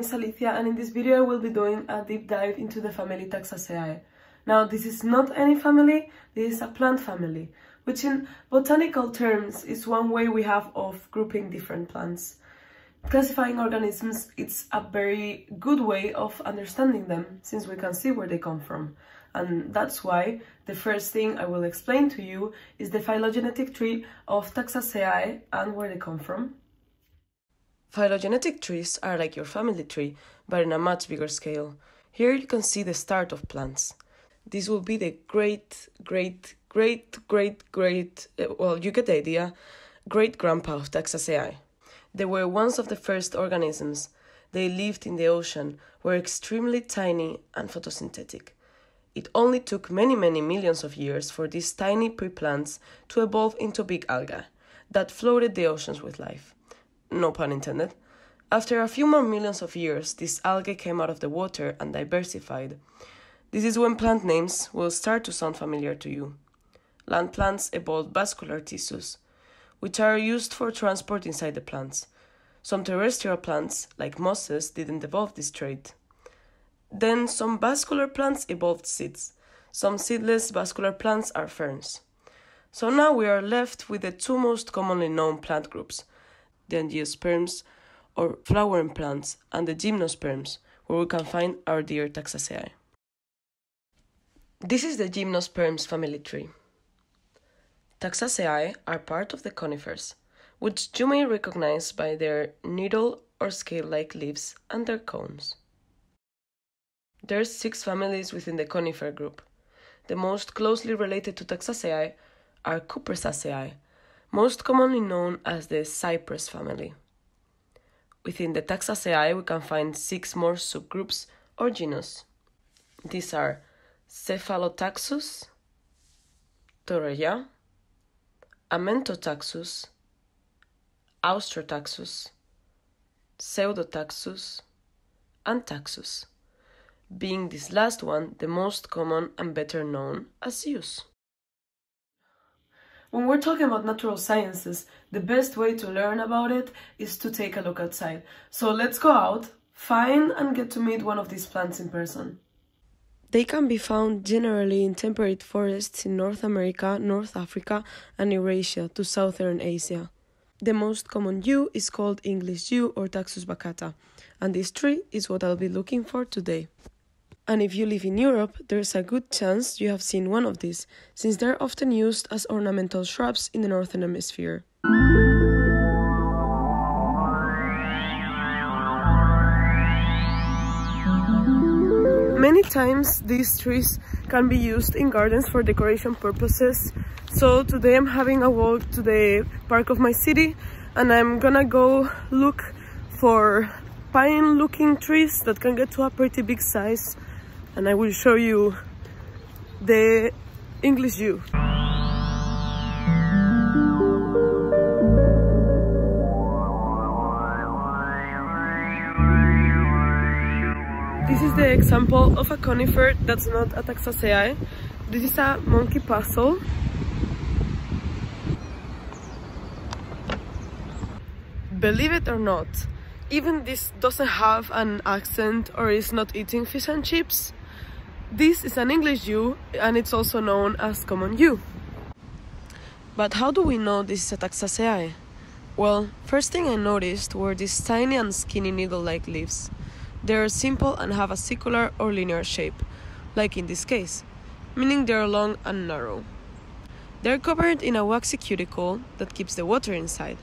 is Alicia, and in this video I will be doing a deep dive into the family Taxaceae. Now, this is not any family, this is a plant family, which in botanical terms is one way we have of grouping different plants. Classifying organisms, it's a very good way of understanding them, since we can see where they come from. And that's why the first thing I will explain to you is the phylogenetic tree of Taxaceae and where they come from. Phylogenetic trees are like your family tree, but in a much bigger scale. Here you can see the start of plants. This will be the well, you get the idea, great-grandpa of Taxaceae. They were one of the first organisms. They lived in the ocean, were extremely tiny and photosynthetic. It only took many millions of years for these tiny pre-plants to evolve into big algae that floated the oceans with life. No pun intended. After a few more millions of years, this algae came out of the water and diversified. This is when plant names will start to sound familiar to you. Land plants evolved vascular tissues, which are used for transport inside the plants. Some terrestrial plants, like mosses, didn't evolve this trait. Then some vascular plants evolved seeds. Some seedless vascular plants are ferns. So now we are left with the two most commonly known plant groups, the angiosperms, or flowering plants, and the gymnosperms, where we can find our dear Taxaceae. This is the gymnosperms family tree. Taxaceae are part of the conifers, which you may recognize by their needle or scale-like leaves and their cones. There are 6 families within the conifer group. The most closely related to Taxaceae are Cupressaceae, most commonly known as the cypress family. Within the Taxaceae we can find 6 more subgroups or genus. These are Cephalotaxus, Torreya, Amentotaxus, Austrotaxus, Pseudotaxus, and Taxus, being this last one the most common and better known as Yews. When we're talking about natural sciences, the best way to learn about it is to take a look outside. So let's go out, find and get to meet one of these plants in person. They can be found generally in temperate forests in North America, North Africa, and Eurasia to Southern Asia. The most common yew is called English yew or Taxus baccata, and this tree is what I'll be looking for today. And if you live in Europe, there's a good chance you have seen one of these, since they're often used as ornamental shrubs in the Northern Hemisphere. Many times these trees can be used in gardens for decoration purposes. So today I'm having a walk to the park of my city and I'm gonna go look for pine looking trees that can get to a pretty big size, and I will show you the English yew. This is the example of a conifer that's not a Taxaceae. This is a monkey puzzle. Believe it or not, even this doesn't have an accent or is not eating fish and chips. This is an English yew and it's also known as common yew. But how do we know this is a Taxaceae? Well, first thing I noticed were these tiny and skinny needle-like leaves. They are simple and have a circular or linear shape, like in this case, meaning they are long and narrow. They are covered in a waxy cuticle that keeps the water inside.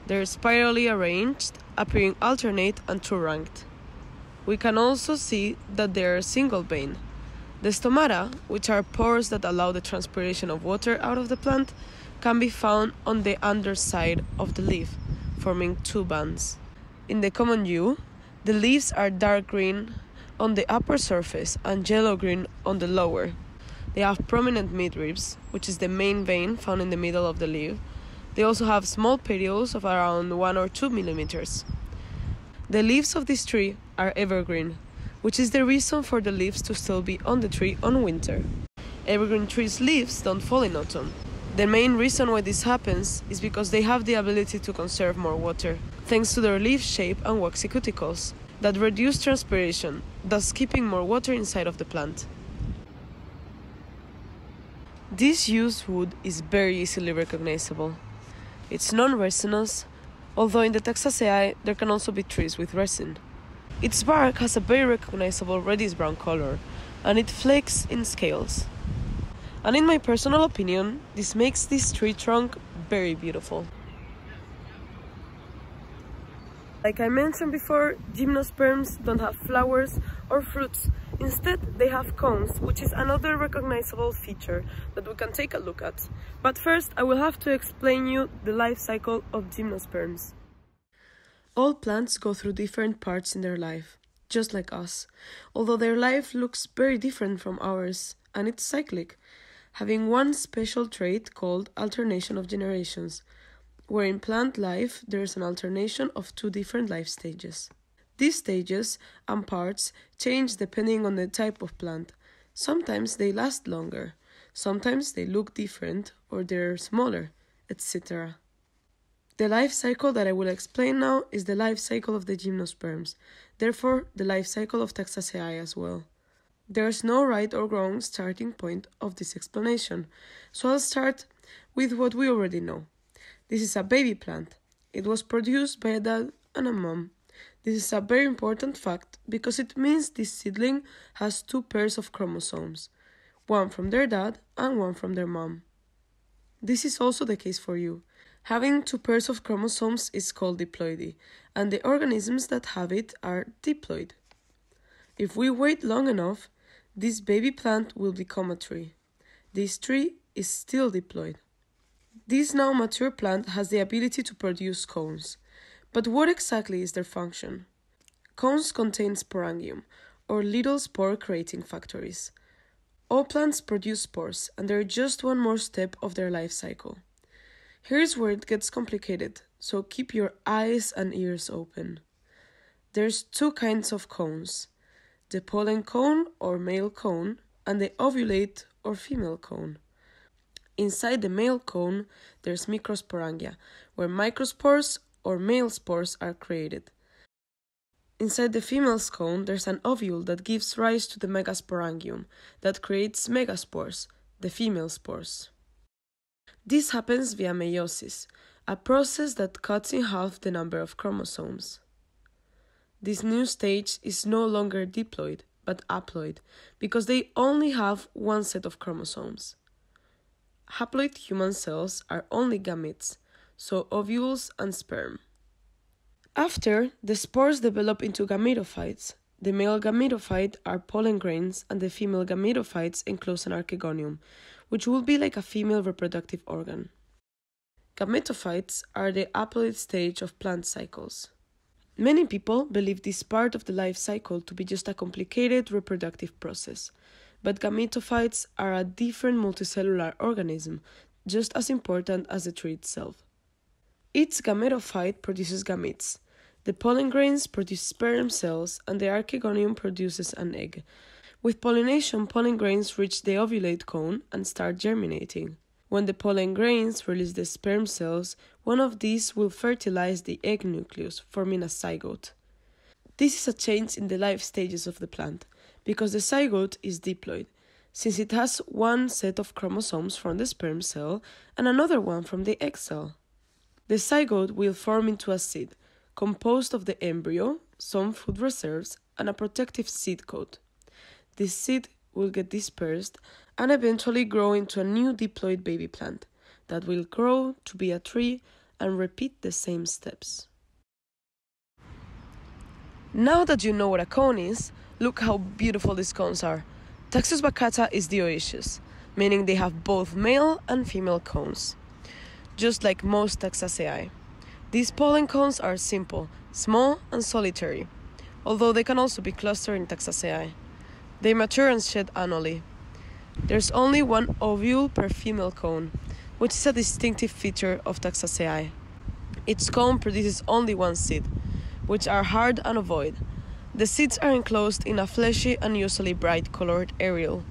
They are spirally arranged, appearing alternate and two-ranked. We can also see that they are single-vein. The stomata, which are pores that allow the transpiration of water out of the plant, can be found on the underside of the leaf, forming 2 bands. In the common yew, the leaves are dark green on the upper surface and yellow-green on the lower. They have prominent midribs, which is the main vein found in the middle of the leaf. They also have small petioles of around 1 or 2 millimeters. The leaves of this tree are evergreen, which is the reason for the leaves to still be on the tree on winter. Evergreen trees' leaves don't fall in autumn. The main reason why this happens is because they have the ability to conserve more water, thanks to their leaf shape and waxy cuticles. that reduce transpiration, thus keeping more water inside of the plant. This Yews wood is very easily recognizable. It's non-resinous, although in the Taxaceae there can also be trees with resin. Its bark has a very recognizable reddish-brown color, and it flakes in scales. And in my personal opinion, this makes this tree trunk very beautiful. Like I mentioned before, gymnosperms don't have flowers or fruits. Instead, they have cones, which is another recognizable feature that we can take a look at. But first, I will have to explain you the life cycle of gymnosperms. All plants go through different parts in their life, just like us, although their life looks very different from ours, and it's cyclic, having one special trait called alternation of generations, where in plant life there is an alternation of two different life stages. These stages and parts change depending on the type of plant. Sometimes they last longer, sometimes they look different or they're smaller, etc. The life cycle that I will explain now is the life cycle of the gymnosperms, therefore the life cycle of Taxaceae as well. There is no right or wrong starting point of this explanation, so I'll start with what we already know. This is a baby plant. It was produced by a dad and a mom. This is a very important fact because it means this seedling has two pairs of chromosomes, one from their dad and one from their mom. This is also the case for you. Having two pairs of chromosomes is called diploidy, and the organisms that have it are diploid. If we wait long enough, this baby plant will become a tree. This tree is still diploid. This now mature plant has the ability to produce cones. But what exactly is their function? Cones contain sporangium, or little spore-creating factories. All plants produce spores, and they're just one more step of their life cycle. Here's where it gets complicated, so keep your eyes and ears open. There's two kinds of cones, the pollen cone or male cone, and the ovulate or female cone. Inside the male cone, there's microsporangia, where microspores or male spores are created. Inside the female's cone, there's an ovule that gives rise to the megasporangium, that creates megaspores, the female spores. This happens via meiosis, a process that cuts in half the number of chromosomes. This new stage is no longer diploid, but haploid, because they only have one set of chromosomes. Haploid human cells are only gametes, so ovules and sperm. After, the spores develop into gametophytes. The male gametophyte are pollen grains, and the female gametophytes enclose an archegonium, which will be like a female reproductive organ. Gametophytes are the haploid stage of plant cycles. Many people believe this part of the life cycle to be just a complicated reproductive process, but gametophytes are a different multicellular organism, just as important as the tree itself. Each gametophyte produces gametes. The pollen grains produce sperm cells, and the archegonium produces an egg. With pollination, pollen grains reach the ovulate cone and start germinating. When the pollen grains release the sperm cells, one of these will fertilize the egg nucleus, forming a zygote. This is a change in the life stages of the plant, because the zygote is diploid, since it has one set of chromosomes from the sperm cell and another one from the egg cell. The zygote will form into a seed, composed of the embryo, some food reserves, and a protective seed coat. This seed will get dispersed and eventually grow into a new diploid baby plant that will grow to be a tree and repeat the same steps. Now that you know what a cone is, look how beautiful these cones are. Taxus baccata is dioecious, meaning they have both male and female cones, just like most Taxaceae. These pollen cones are simple, small, and solitary, although they can also be clustered in Taxaceae. They mature and shed annually. There's only one ovule per female cone, which is a distinctive feature of Taxaceae. Its cone produces only one seed, which are hard and ovoid. The seeds are enclosed in a fleshy and usually bright-colored areole,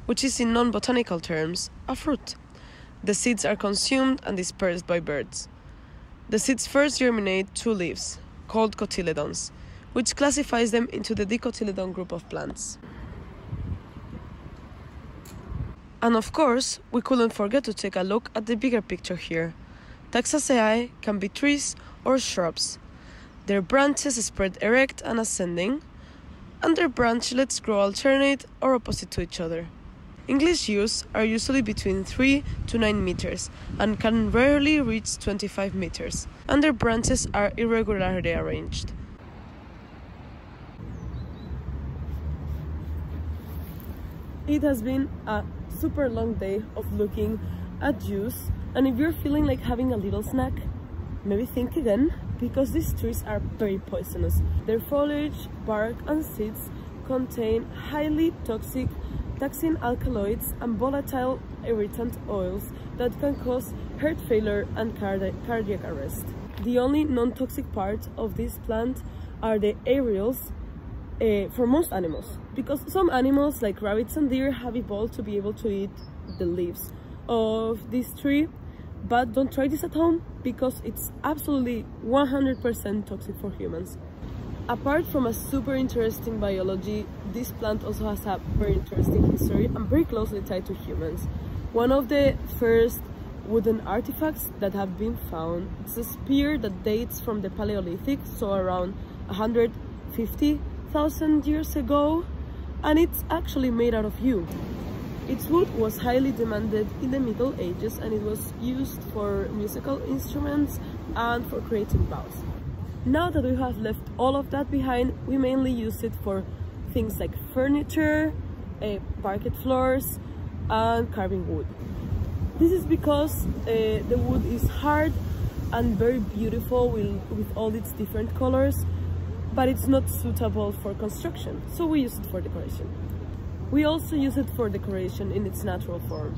which is in non-botanical terms a fruit. The seeds are consumed and dispersed by birds. The seeds first germinate two leaves, called cotyledons, which classifies them into the dicotyledon group of plants. And of course, we couldn't forget to take a look at the bigger picture here. Taxaceae can be trees or shrubs. Their branches spread erect and ascending, and their branchlets grow alternate or opposite to each other. English yews are usually between 3 to 9 meters and can rarely reach 25 meters, and their branches are irregularly arranged. It has been a super long day of looking at yews, and if you're feeling like having a little snack, maybe think again, because these trees are very poisonous. Their foliage, bark and seeds contain highly toxic taxine alkaloids and volatile irritant oils that can cause heart failure and cardiac arrest. The only non-toxic part of this plant are the aerials for most animals, because some animals like rabbits and deer have evolved to be able to eat the leaves of this tree, but don't try this at home because it's absolutely 100% toxic for humans. Apart from a super interesting biology, this plant also has a very interesting history and very closely tied to humans. One of the first wooden artifacts that have been found is a spear that dates from the Paleolithic, so around 150,000 years ago, and it's actually made out of yew. Its wood was highly demanded in the Middle Ages, and it was used for musical instruments and for creating bows. Now that we have left all of that behind, we mainly use it for things like furniture, parquet floors, and carving wood. This is because the wood is hard and very beautiful with all its different colors, but it's not suitable for construction, so we use it for decoration. We also use it for decoration in its natural form.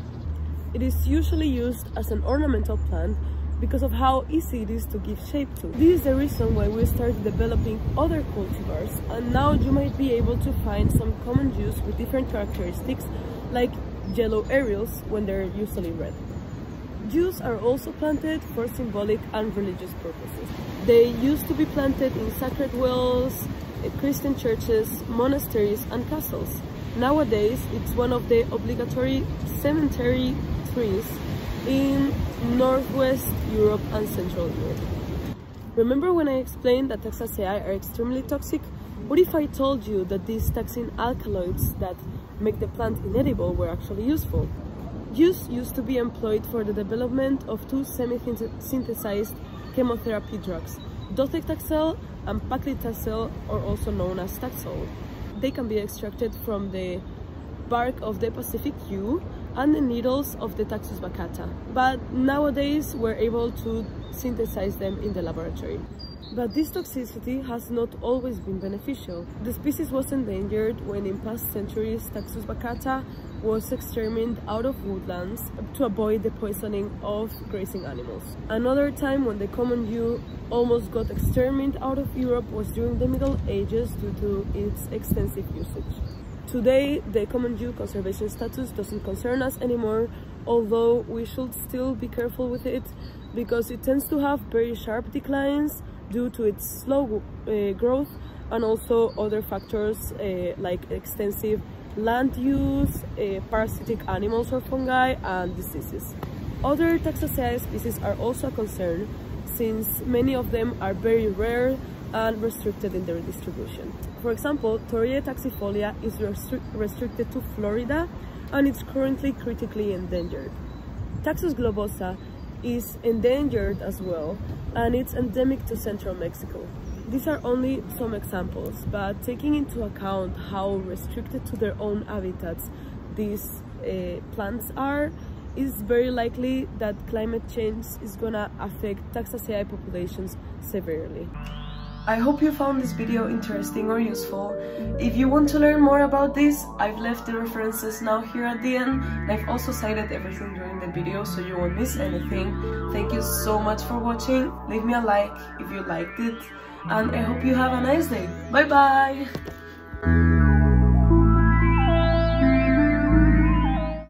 It is usually used as an ornamental plant because of how easy it is to give shape to. This is the reason why we started developing other cultivars, and now you might be able to find some common yews with different characteristics, like yellow aerials when they're usually red. Yews are also planted for symbolic and religious purposes. They used to be planted in sacred wells, Christian churches, monasteries, and castles. Nowadays, it's one of the obligatory cemetery trees in Northwest Europe and Central Europe. Remember when I explained that Taxaceae are extremely toxic? What if I told you that these taxine alkaloids that make the plant inedible were actually useful? Yews used to be employed for the development of two semi-synthesized chemotherapy drugs, docetaxel and paclitaxel, or also known as Taxol. They can be extracted from the bark of the Pacific yew and the needles of the Taxus baccata, but nowadays we're able to synthesize them in the laboratory. But this toxicity has not always been beneficial. The species was endangered when in past centuries Taxus baccata was exterminated out of woodlands to avoid the poisoning of grazing animals. Another time when the common yew almost got exterminated out of Europe was during the Middle Ages due to its extensive usage. Today, the common yew conservation status doesn't concern us anymore, although we should still be careful with it because it tends to have very sharp declines due to its slow growth and also other factors like extensive land use, parasitic animals or fungi, and diseases. Other Taxaceae species are also a concern since many of them are very rare and restricted in their distribution. For example, Torreya taxifolia is restricted to Florida and it's currently critically endangered. Taxus globosa is endangered as well, and it's endemic to central Mexico. These are only some examples, but taking into account how restricted to their own habitats these plants are, it's very likely that climate change is gonna affect Taxaceae populations severely. I hope you found this video interesting or useful. If you want to learn more about this, I've left the references now here at the end, and I've also cited everything during the video so you won't miss anything. Thank you so much for watching. Leave me a like if you liked it, and I hope you have a nice day. Bye bye!